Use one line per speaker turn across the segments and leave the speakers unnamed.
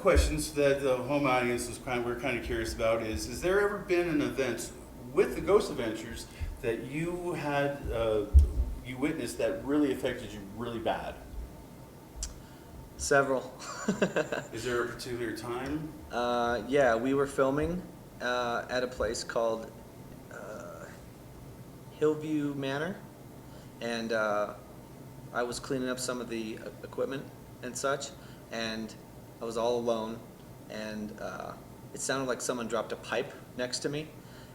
questions that the home audience we're kind of curious about is there ever been an event with the Ghost Adventures that you had you witnessed that really affected you really bad?
Several.
Is there a particular time?
Yeah, we were filming at a place called Hillview Manor, and I was cleaning up some of the equipment and such, and I was all alone, and it sounded like someone dropped a pipe next to me,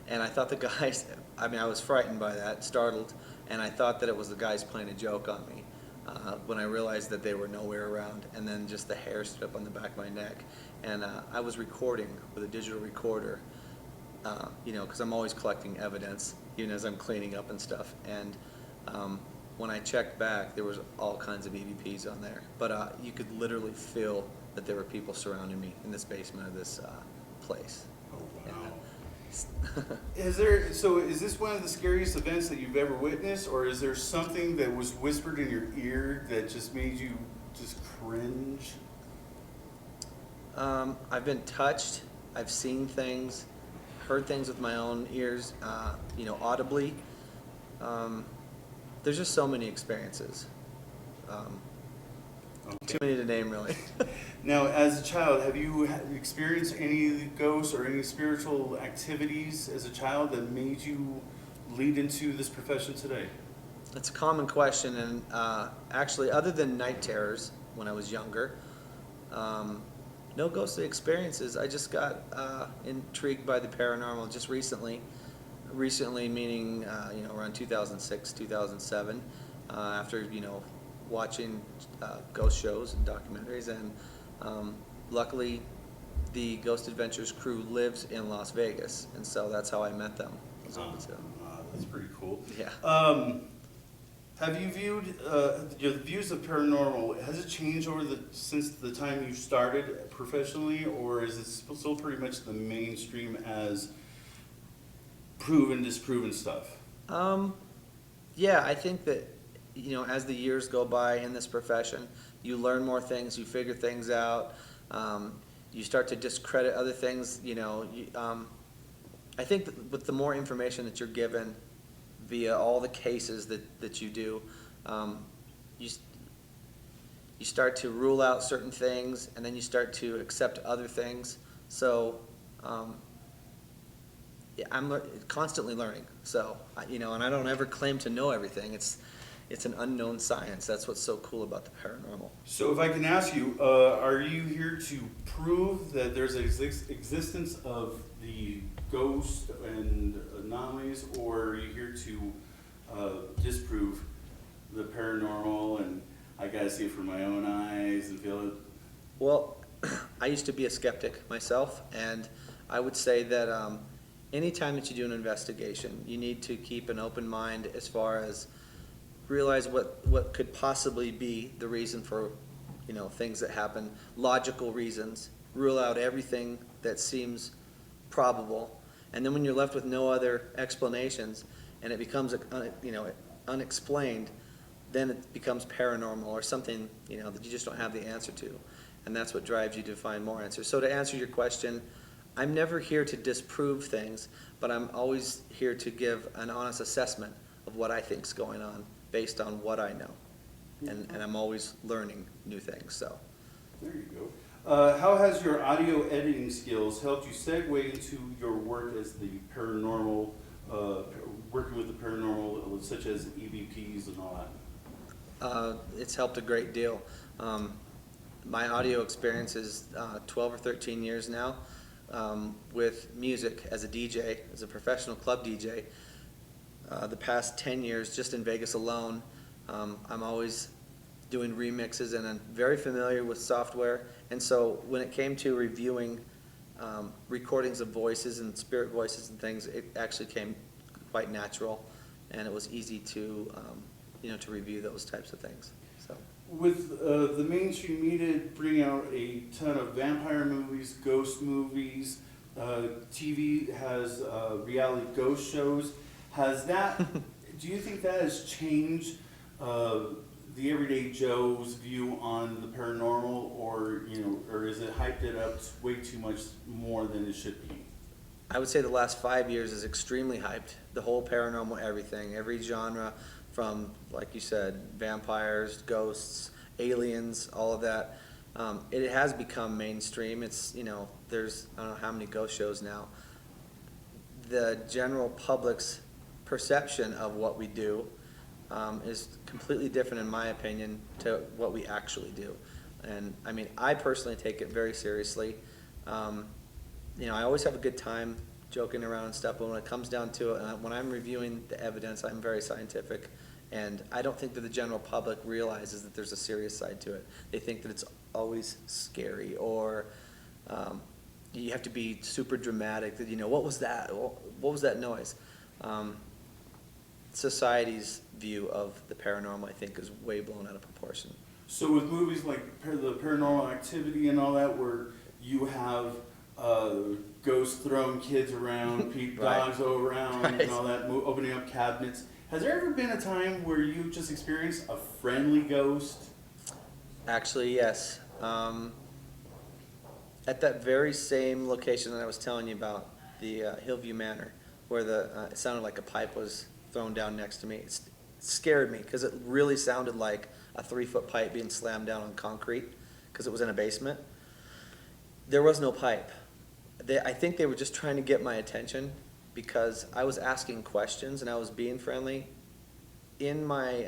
and I thought the guys, I mean, I was frightened by that, startled, and I thought that it was the guys playing a joke on me. When I realized that they were nowhere around, and then just the hair stood up on the back of my neck, and I was recording with a digital recorder, you know, because I'm always collecting evidence, even as I'm cleaning up and stuff, and when I checked back, there was all kinds of EVPs on there, but you could literally feel that there were people surrounding me in this basement of this place.
Oh, wow.
Yeah.
Is this one of the scariest events that you've ever witnessed, or is there something that was whispered in your ear that just made you just cringe?
I've been touched, I've seen things, heard things with my own ears, you know, audibly. There's just so many experiences.
Okay.
Too many to name, really.
Now, as a child, have you experienced any ghosts or any spiritual activities as a child that made you lead into this profession today?
It's a common question, and actually, other than night terrors when I was younger, no ghostly experiences. I just got intrigued by the paranormal just recently. Recently meaning, you know, around 2006, 2007, after, you know, watching ghost shows and documentaries, and luckily the Ghost Adventures crew lives in Las Vegas, and so that's how I met them.
That's pretty cool.
Yeah.
Have you viewed your views of paranormal? Has it changed since the time you started professionally, or is it still pretty much the mainstream as proven, disproven stuff?
Yeah, I think that, you know, as the years go by in this profession, you learn more things, you figure things out, you start to discredit other things, you know. I think that with the more information that you're given via all the cases that you do, you start to rule out certain things, and then you start to accept other things. So yeah, I'm constantly learning. So, you know, and I don't ever claim to know everything. It's an unknown science. That's what's so cool about the paranormal.
So if I can ask you, are you here to prove that there's an existence of the ghost and anomalies, or are you here to disprove the paranormal and I gotta see it for my own eyes and feel it?
Well, I used to be a skeptic myself, and I would say that anytime that you do an investigation, you need to keep an open mind as far as realize what could possibly be the reason for, you know, things that happen, logical reasons, rule out everything that seems probable, and then when you're left with no other explanations and it becomes, you know, unexplained, then it becomes paranormal or something, you know, that you just don't have the answer to, and that's what drives you to find more answers. So to answer your question, I'm never here to disprove things, but I'm always here to give an honest assessment of what I think's going on based on what I know, and I'm always learning new things. So
there you go. How has your audio editing skills helped you segue into your work as the paranormal, working with the paranormal, such as EVPs and all that?
It's helped a great deal. My audio experience is 12 or 13 years now with music as a DJ, as a professional club DJ. The past 10 years, just in Vegas alone, I'm always doing remixes, and I'm very familiar with software. And so when it came to reviewing recordings of voices and spirit voices and things, it actually came quite natural, and it was easy to, you know, to review those types of things. So.
With the mainstream media bringing out a ton of vampire movies, ghost movies, TV has reality ghost shows. Has that? Do you think that has changed the everyday Joe's view on the paranormal, or, you know, or is it hyped it up way too much more than it should be?
I would say the last 5 years is extremely hyped. The whole paranormal everything, every genre from, like you said, vampires, ghosts, aliens, all of that. It has become mainstream. It's, you know, there's, I don't know how many ghost shows now. The general public's perception of what we do is completely different, in my opinion, to what we actually do. And I mean, I personally take it very seriously. You know, I always have a good time joking around and stuff, but when it comes down to it, when I'm reviewing the evidence, I'm very scientific. And I don't think that the general public realizes that there's a serious side to it. They think that it's always scary, or you have to be super dramatic, that, you know, what was that? What was that noise? Society's view of the paranormal, I think, is way blown out of proportion.
So with movies like the Paranormal Activity and all that, where you have ghosts throwing kids around,
Right.
dogs around,
Right.
and all that, opening up cabinets, has there ever been a time where you just experienced a friendly ghost?
Actually, yes. At that very same location that I was telling you about, the Hillview Manor, where it sounded like a pipe was thrown down next to me. It scared me because it really sounded like a 3-foot pipe being slammed down on concrete, because it was in a basement. There was no pipe. I think they were just trying to get my attention because I was asking questions and I was being friendly. In my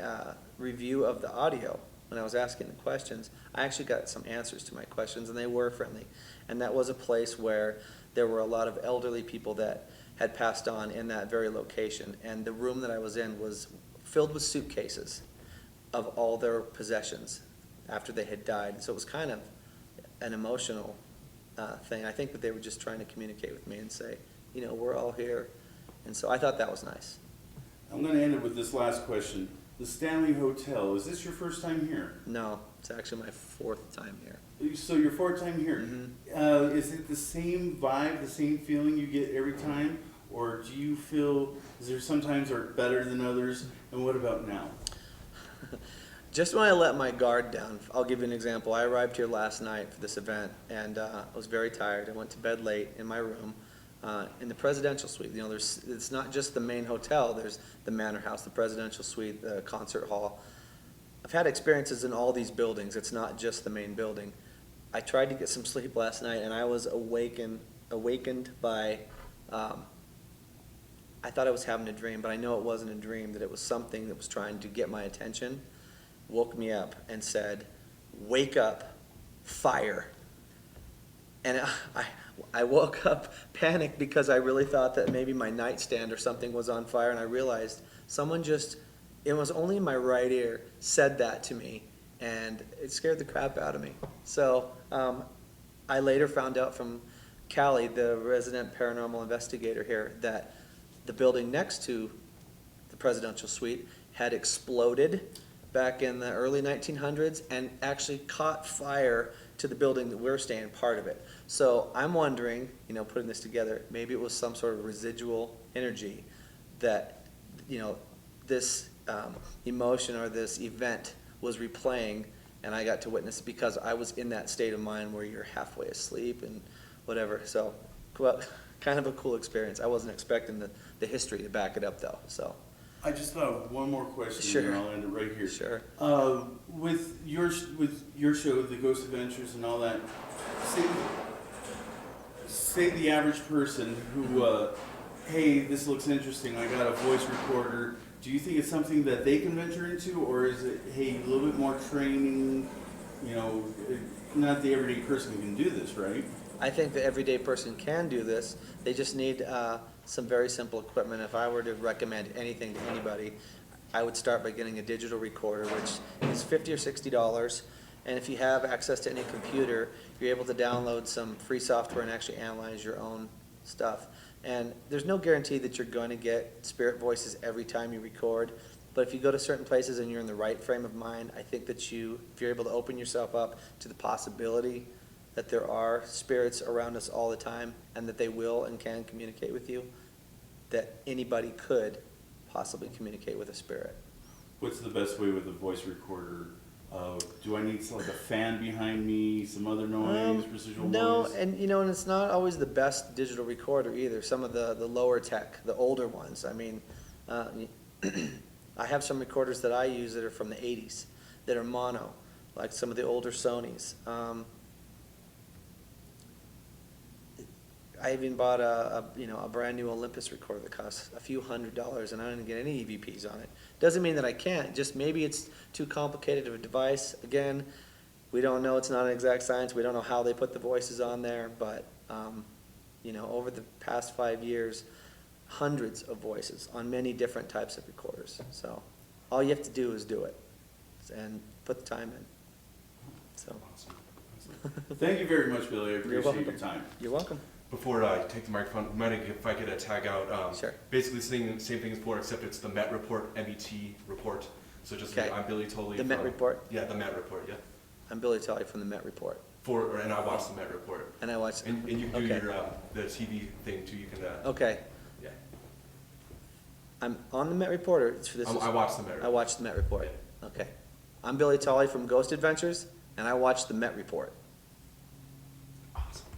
review of the audio, when I was asking the questions, I actually got some answers to my questions, and they were friendly. And that was a place where there were a lot of elderly people that had passed on in that very location. And the room that I was in was filled with suitcases of all their possessions after they had died. So it was kind of an emotional thing. I think that they were just trying to communicate with me and say, you know, we're all here. And so I thought that was nice.
I'm going to end it with this last question. The Stanley Hotel, is this your first time here?
No, it's actually my 4th time here.
So your 4th time here.
Mm-hmm.
Is it the same vibe, the same feeling you get every time? Or do you feel, is there sometimes are better than others? And what about now?
Just when I let my guard down, I'll give you an example. I arrived here last night for this event, and I was very tired. I went to bed late in my room in the presidential suite. You know, it's not just the main hotel. There's the manor house, the presidential suite, the concert hall. I've had experiences in all these buildings. It's not just the main building. I tried to get some sleep last night, and I was awakened by, I thought I was having a dream, but I know it wasn't a dream, that it was something that was trying to get my attention. Woke me up and said, "Wake up, fire." And I woke up panicked because I really thought that maybe my nightstand or something was on fire, and I realized someone just, it was only in my right ear, said that to me, and it scared the crap out of me. So I later found out from Callie, the resident paranormal investigator here, that the building next to the presidential suite had exploded back in the early 1900s and actually caught fire to the building that we're staying, part of it. So I'm wondering, you know, putting this together, maybe it was some sort of residual energy that, you know, this emotion or this event was replaying, and I got to witness it because I was in that state of mind where you're halfway asleep and whatever. So, well, kind of a cool experience. I wasn't expecting the history to back it up, though, so.
I just thought of one more question,
Sure.
and I'll end it right here.
Sure.
With your show, The Ghost Adventures and all that, say the average person who, hey, this looks interesting, I got a voice recorder, do you think it's something that they can venture into, or is it, hey, a little bit more training, you know, not the everyday person can do this, right?
I think the everyday person can do this. They just need some very simple equipment. If I were to recommend anything to anybody, I would start by getting a digital recorder, which is $50 or $60. And if you have access to any computer, you're able to download some free software and actually analyze your own stuff. And there's no guarantee that you're going to get spirit voices every time you record. But if you go to certain places and you're in the right frame of mind, I think that if you're able to open yourself up to the possibility that there are spirits around us all the time and that they will and can communicate with you, that anybody could possibly communicate with a spirit.
what's the best way with a voice recorder? Do I need like a fan behind me, some other noise, residual
No,
noise?
and and it's not always the best digital recorder either. Some of the lower tech, the older ones. I mean, I have some recorders that I use that are from the '80s that are mono, like some of the older Sonys. I even bought a brand new Olympus recorder that costs a few $100s, and I didn't get any EVPs on it. Doesn't mean that I can't. Just maybe it's too complicated of a device. Again, we don't know. It's not an exact science. We don't know how they put the voices on there, but over the past 5 years, hundreds of voices on many different types of recorders. So all you have to do is do it and put the time in. So
Awesome. Thank you very much, Billy. I appreciate
welcome.
your time.
You're welcome.
Before I take the microphone, mind if I could tag out,
Sure.
basically same thing as before, except it's the Met report, MET report. So just
Okay.
I'm Billy Tolley.
The Met
from-
Report.
Yeah, the Met report. Yeah.
I'm Billy Tolley from the Met Report,
And I watched the Met report.
and I watched.
And you can do
Okay.
your the TV thing too. You can.
Okay,
Yeah.
I'm on the Met Report, or it's for this?
I watched the Met
I
report.
watched the Met Report. Okay. I'm Billy Tolley from Ghost Adventures, and I watched the Met Report.